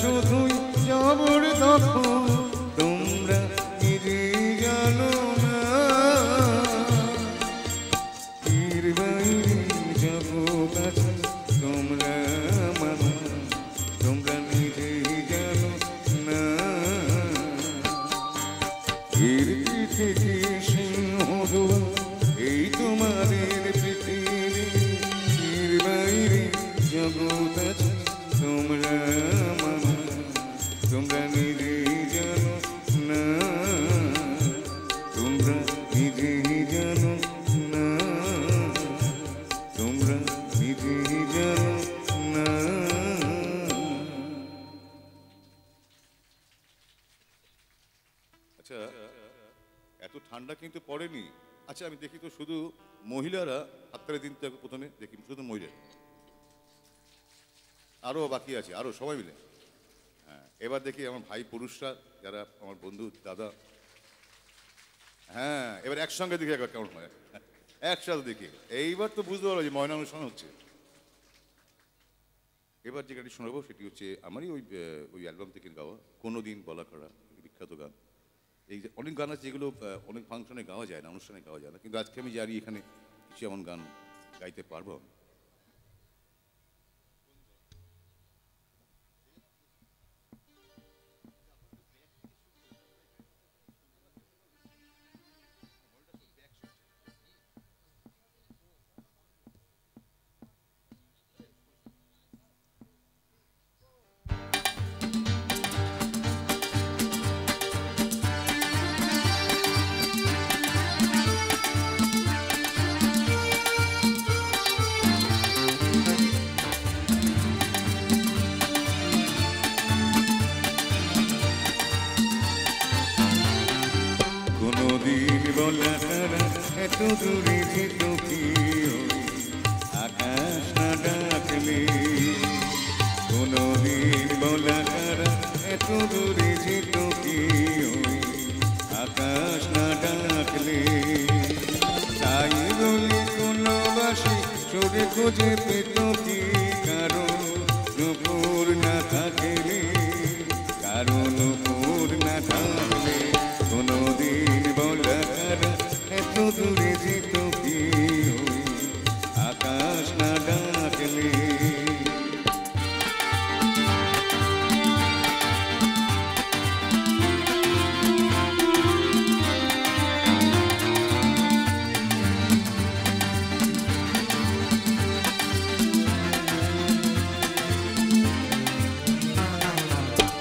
শুধুই জবরদখল, তোমরা নিজেই জানো না এর বাইরে জগৎ আছে, তোমরা মানো, তোমরা নিজেই জানো না এর পৃথিবী সিংহ দুয়ার, এই তোমাদের পৃথিবী, এর বাইরে জগৎ আছে, তোমরা মানো, তোমরা নিজেই জানো না, তোমরা নিজেই জানো না, তোমরা নিজেই জানো না। আচ্ছা, এত ঠান্ডা কিন্তু পড়েনি। আচ্ছা, আমি দেখি তো শুধু মহিলারা হাততালি দিন তো প্রথমে দেখি, শুধু মহিলা, আরও বাকি আছে, আরও সবাই মিলে। হ্যাঁ, এবার দেখি আমার ভাই পুরুষরা যারা আমার বন্ধু দাদা, হ্যাঁ এবার একসঙ্গে দেখি একবার কেমন হয়, একসাথে দেখি। এইবার তো বুঝতে পারো যে ময়না অনুষ্ঠান হচ্ছে। এবার যে গানটি শোনাবো সেটি হচ্ছে আমারই ওই অ্যালবাম থেকে গাওয়া, কোনোদিন বলা করা, বিখ্যাত গান। এই যে অনেক গান আছে যেগুলো অনেক ফাংশনে গাওয়া যায় না, অনুষ্ঠানে গাওয়া যায় না, কিন্তু আজকে আমি জানি এখানে কিছু এমন গান গাইতে পারবো। কোনদিন বলা তারা এত দূরে যেত কি আকাশ না ডাকলে, কোনদিন বলা তারা এত দূরে যেত কি আকাশ না ডাকলে, তাই বলি কোনো বাসি চোরে খুঁজে পেত কি কারণ নুপুর না থাকলে, কারণ নুপুর না থাকলে, কোনদিন বলা তারা এত দূরে যেত কি আকাশ না ডাকলে।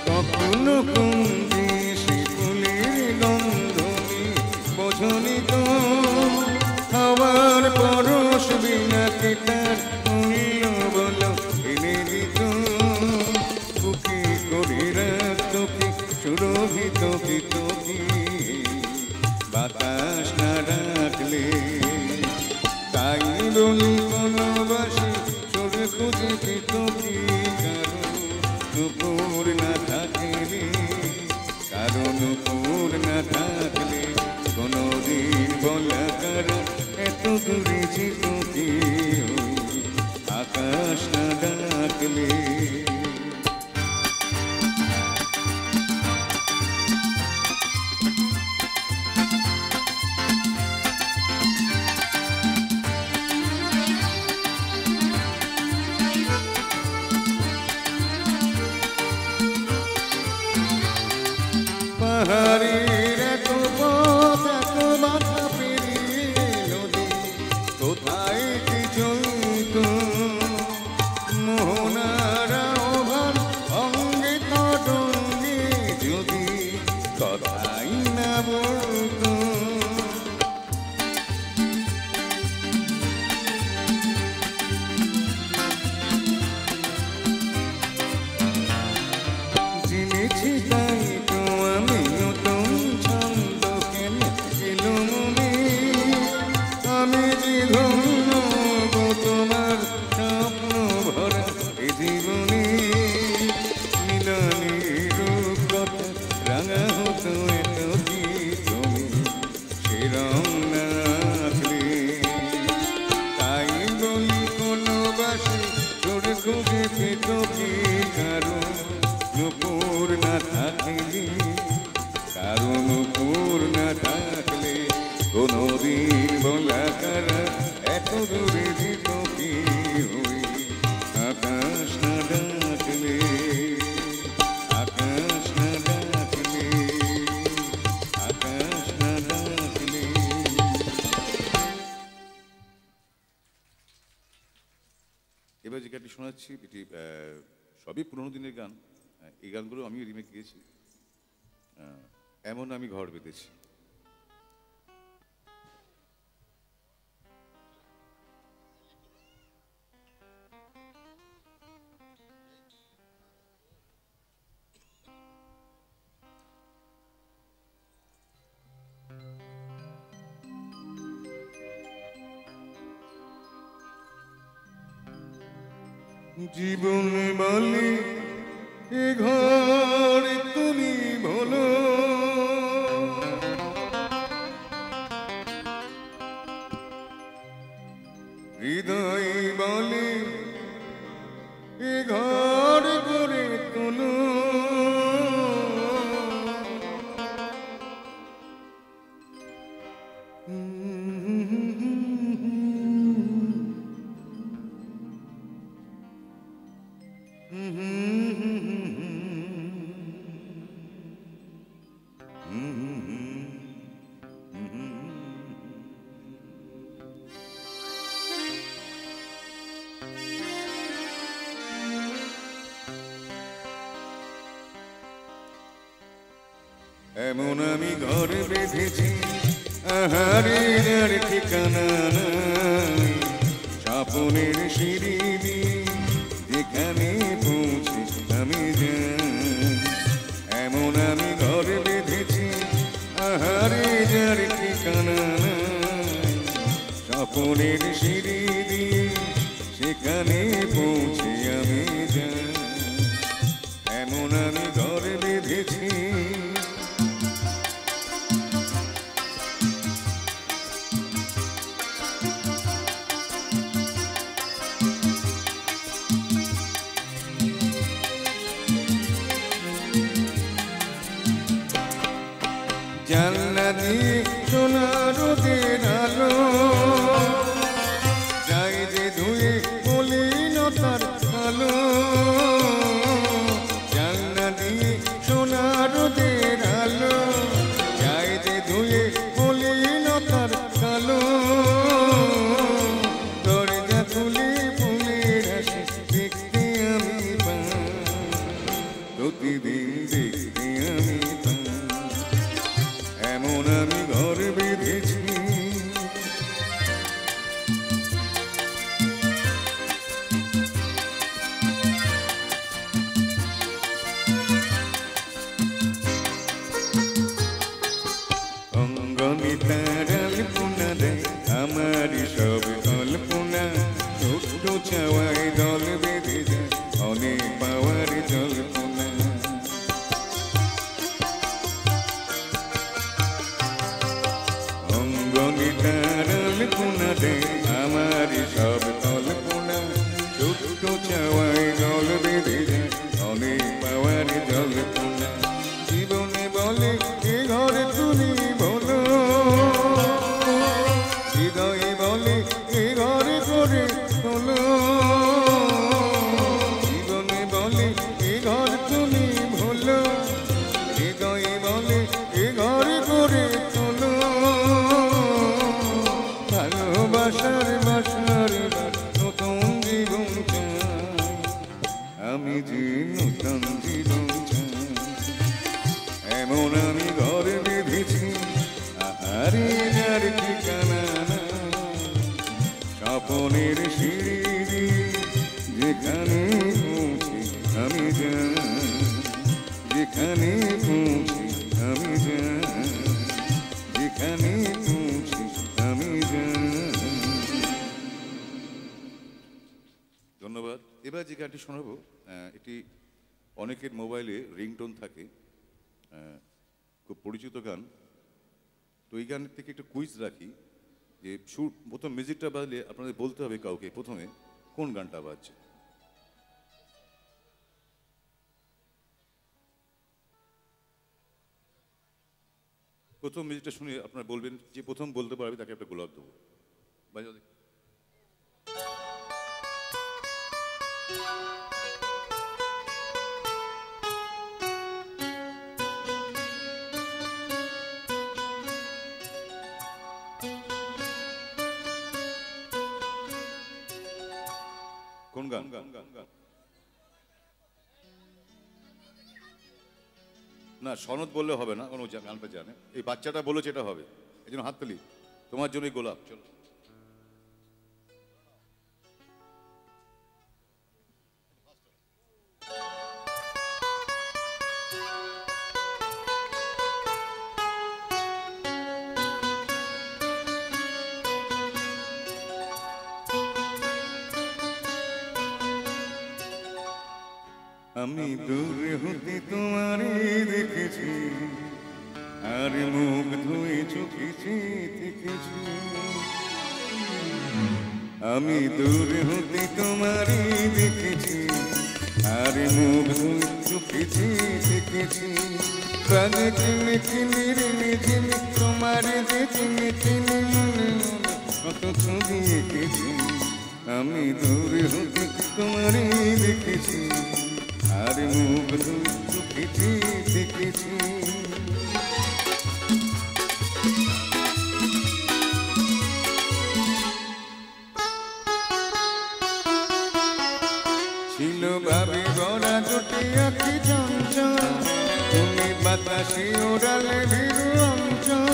কখনো কোন দেশে ফুলের গন্ধনি বোঝনি তো, খাওয়ার পরশ বিনাকে তার মূল্য বলো এনে দিত, বুকে করে রাখত কি সুরভিত পিত কি বাতাস না রাখলে, তাই বলি কোনবাসী সরে খুঁজে পেত কি কারণ নুপুর না থাকলে, কারণ নুপুর না থাকলে, কোনদিন বলা কারণ এত দূরে যেত কি আকাশ না ডাকলে। পাহাড়ের এত পথ এত বাধা পেরিয়ে নদী কোথায় কি চলত, মোহনারা ওভার অঙ্গে তরঙ্গে যদি কথাই না বলতো, জেনেছি তাই তো আমিও তো নুপুর না থাকলে, কারো নুপুর না থাকলে কোনদিন বলা কারা এত দূরে যেত কি হই। আকাশ না ডাকলে, আকাশ না ডাকলে, আকাশ না ডাকলে। এবার যে গানটি শোনাচ্ছি এটি সবই পুরোনো দিনের গান। এই গানগুলো আমিও রিমেক গিয়েছি। এমন আমি ঘর বেঁধেছি। জীবন বলে এ ঘর তুমি বলো, হৃদয় বলে এ ঘর করে তোলো। এমন আমি ঘর বেঁধেছি, আহারের আর ঠিকানা নাই, স্বপনের সিঁড়ি দিয়ে যেখানে পৌঁছে আমি যাই। এমন আমি ঘর বেঁধেছি, আহারের আর ঠিকানা নাই, স্বপনের সিঁড়ি দিয়ে সেখানে পৌঁছে আমি যাই। এমন আমি ঘর বেঁধেছি। জানলা দিয়ে সোনা রোদের আলো যায় যে ধুয়ে মলিনতার আলো। জানলা দিয়ে সোনা রোদের আলো যায় যে ধুয়ে মলিনতার আলো। দরজা খুলে ফুলের আসে দেখতে আমি পাই, প্রতিদিন দেখতে আমি পাই। এমন আমি ঘর বেঁধেছি। অঙ্গনে তার আলপনা দেয় আমার সব কল্পনা, ছোট্ট চাওয়ায় দল বেঁধে যায় অনেক পাওয়ার জল্পনা। অঙ্গনে তার আলপনা দেয় আমার সব কল্পনা, ছোট্ট চাওয়ায় দল বেঁধে যায় অনেক পাওয়ার জল্পনা। জীবনে বলে এ ঘরে তুমি বলো, হৃদয়ে বলে এ ঘরে করে তোলো। জীবনে বলে এ ঘর তুমি ভুলো, হৃদয়ে বলে এ ঘরে করে তোলো। ভালোবাসার বাসার নতুন জীবন চাই, আমি যে নতুন জীবন চাই। এমন আমি ঘর বেঁধেছি, আহারে যার ঠিকানা নাই, স্বপনের সিঁড়ি দিয়ে যেখানে পৌঁছে আমি যাই, যেখানে পৌঁছে আমি যাই, যেখানে পৌঁছে আমি যাই। ধন্যবাদ। এবার যে গানটি শোনাবো এটি অনেকের মোবাইলে রিংটোন থাকে, খুব পরিচিত গান। তো এই গানের থেকে একটা কুইজ রাখি যে সুর প্রথম মিউজিকটা বাজলে আপনাদের বলতে হবে কাউকে প্রথমে কোন গানটা বাজছে। প্রথম মিউজিকটা শুনে আপনারা বলবেন, যে প্রথম বলতে পারবে তাকে একটা গোলাপ দেবো। বাজাও দেখি। কোন গান? না, সনদ বললে হবে না, কারণ ও গানটা জানে। এই বাচ্চাটা বলেছে এটা হবে, এই জন্য হাততালি। তোমার জন্যই গোলাপ। চলো। আমি দূরে হতে তোমারে দেখেছি, আর মুখ ধুয়ে চোখেছি দেখেছি। আমি দূরে হতে তোমারে দেখেছি, আর মুখ ধুয়ে চোখেছি দেখেছি। প্রাণে চিনে চিনে রেনে চিনে তোমারে যে চিনে চিনে মনে মনে কত ছবি এঁকেছি। আমি দূরে হতে তোমারে দেখেছি, আর মুখ ধুয়ে চোখেছি দেখেছি। ছিল ভাবে গড়া জোটে আঁকি চঞ্চল, তুমি বাতাসে ওড়ালে ভীরু অঞ্চল।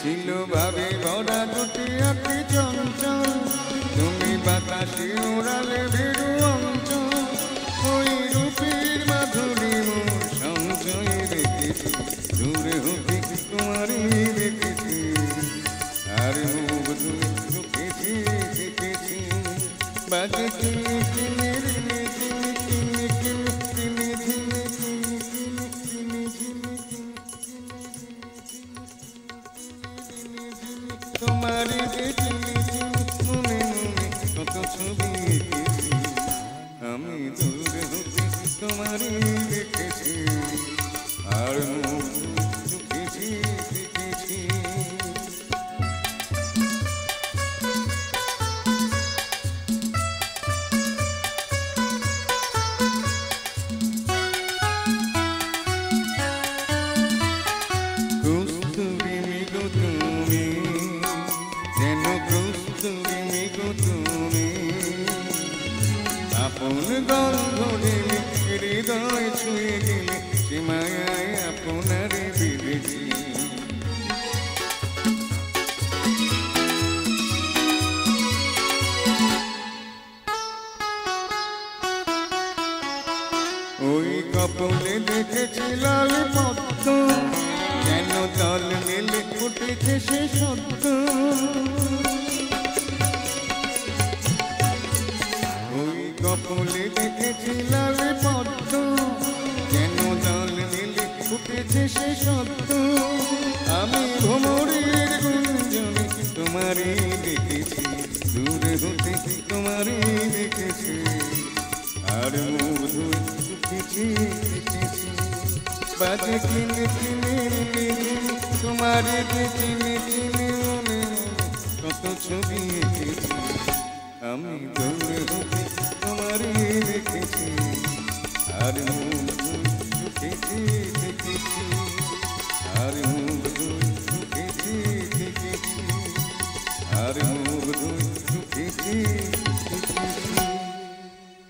ছিল ভাবে গড়া জোটে আঁকি চঞ্চল, তুমি বাতাসে ওড়ালে ভীরু অঞ্চল। ওই রূপের মাধুরী মোর সঞ্চয়ে রেখেছি, দূরে হতে তোমারই রেখেছি, আর মুখ ধুয়ে চোখেছি দেখেছি। বাজে কিনে কিনে রিনে কিনে কিনে কিনে কিনে ঝিনে কিনে কিনে কিনে ঝিনে কিনে তোমার যে চিনি চিনি মনে মনে কত ছবি এঁকেছি। আমি দূরে হতে তোমারই দেখেছি, আর মুখ চোখেছি দেখেছি। কস্তুরী মৃগ তুমি, যেন কস্তুরী মৃগ তুমি, আপন গন্ধ দিলে হৃদয় ছুঁয়ে গেলে, সে মায়ায় আপনারে বিধেছি। ওই কপলে দেখেছি লাল পদ্ম, যেন তাল মেলে ফুটেছে সে শব্দ। ওই কপলে দেখেছি লাল পদ্ম, যেন তাল মেলে ফুটেছে সে শব্দ। আমি ভ্রমরের গুঞ্জনে তোমারই দেখেছি, দূরে হতে তোমারই দেখেছি, আর মুখ ধুয়ে চোখেছি দেখেছি। বাজে কিনে কিনে রিনে কিনে তোমারে যে চিনে চিনে মনে মনে কত ছবি এঁকেছি। আমি দূরে হতে তোমারে দেখেছি, আর মুখ ধুয়ে চোখেছি দেখেছি, আর মুখ ধুয়ে চোখেছি দেখেছি, আর মুখ ধুয়ে চোখেছি দেখেছি।